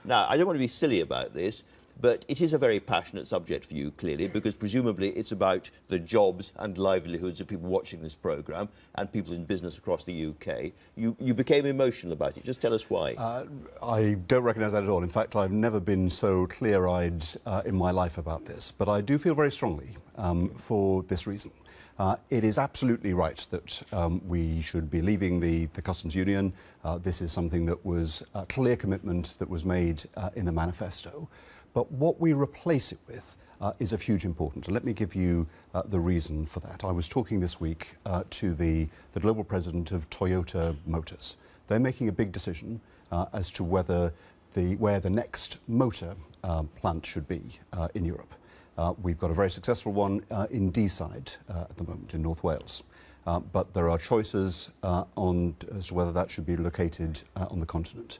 Now, I don't want to be silly about this, but it is a very passionate subject for you, clearly, because presumably it's about the jobs and livelihoods of people watching this programme and people in business across the UK. You became emotional about it. Just tell us why. I don't recognise that at all. In fact, I've never been so clear-eyed in my life about this, but I do feel very strongly for this reason. It is absolutely right that we should be leaving the Customs Union. This is something that was a clear commitment that was made in the manifesto. But what we replace it with is of huge importance. And let me give you the reason for that. I was talking this week to the global president of Toyota Motors. They're making a big decision as to where the next motor plant should be in Europe. We've got a very successful one in Deeside at the moment in North Wales. But there are choices as to whether that should be located on the continent.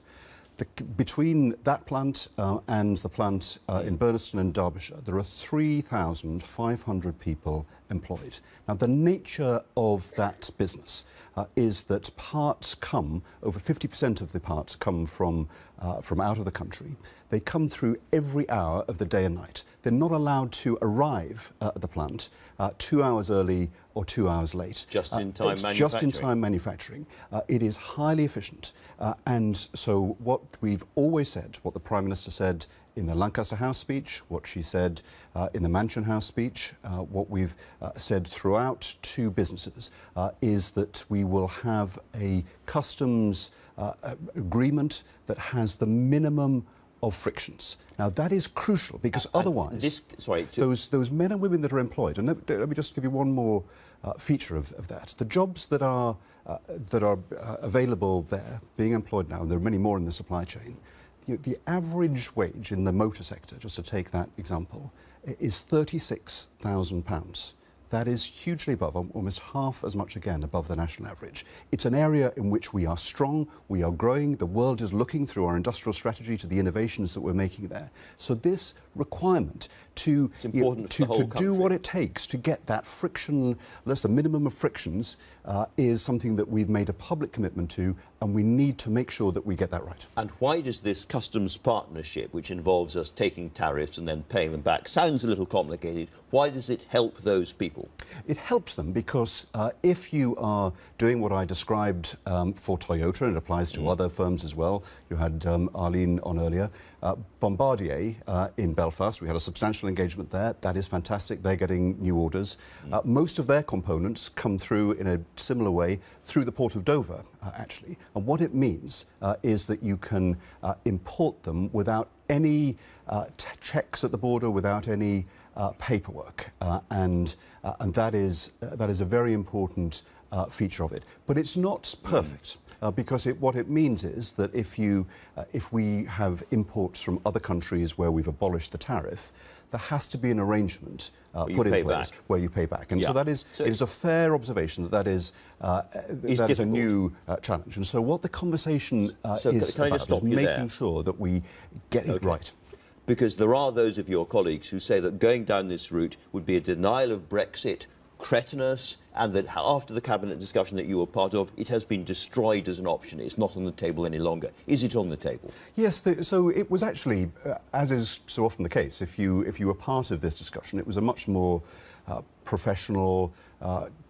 Between that plant and the plant in Burnaston and Derbyshire, there are 3,500 people employed. Now, the nature of that business is that parts come, over 50% of the parts come from out of the country. They come through every hour of the day and night. They're not allowed to arrive at the plant 2 hours early or 2 hours late. Just-in-time manufacturing. Just-in-time manufacturing. It is highly efficient. And so what we've always said, what the Prime Minister said in the Lancaster House speech, what she said in the Mansion House speech, what we've said throughout to businesses, is that we will have a customs agreement that has the minimum of frictions. Now, that is crucial because otherwise, those men and women that are employed, and let me just give you one more feature of that. The jobs that are available there, being employed now, and there are many more in the supply chain, the average wage in the motor sector, just to take that example, is £36,000. That is hugely above, almost half as much again above the national average. It's an area in which we are strong, we are growing, the world is looking through our industrial strategy to the innovations that we're making there. So this requirement to do what it takes to get that frictionless, the minimum of frictions, is something that we've made a public commitment to, and we need to make sure that we get that right. And why does this customs partnership, which involves us taking tariffs and then paying them back, sounds a little complicated, why does it help those people? It helps them because if you are doing what I described for Toyota, and it applies to other firms as well, you had Arlene on earlier, Bombardier in Belfast, we had a substantial engagement there. That is fantastic. They're getting new orders. Most of their components come through in a similar way through the port of Dover, actually. And what it means is that you can import them without any checks at the border, without any paperwork, and that is a very important feature of it. But it's not perfect. Because what it means is that if we have imports from other countries where we've abolished the tariff, there has to be an arrangement put in place where you pay back. And so it is a fair observation that is a new challenge. And so what the conversation is about is making sure that we get it right. Because there are those of your colleagues who say that going down this route would be a denial of Brexit, cretinous, and that after the cabinet discussion that you were part of, it has been destroyed as an option. It's not on the table any longer. Is it on the table? Yes, so it was actually, as is so often the case, if you were part of this discussion, it was a much more professional,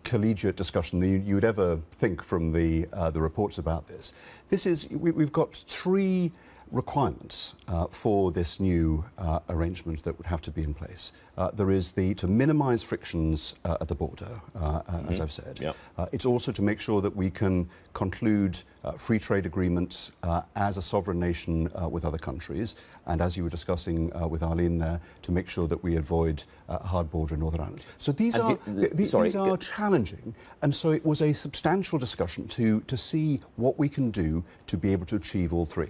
collegiate discussion than you'd ever think from the reports about this. We've got three requirements for this new arrangement that would have to be in place. There is to minimise frictions at the border, as I've said. Yep. It's also to make sure that we can conclude free trade agreements as a sovereign nation with other countries, and as you were discussing with Arlene there, to make sure that we avoid a hard border in Northern Ireland. So these are challenging, and so it was a substantial discussion to see what we can do to be able to achieve all three.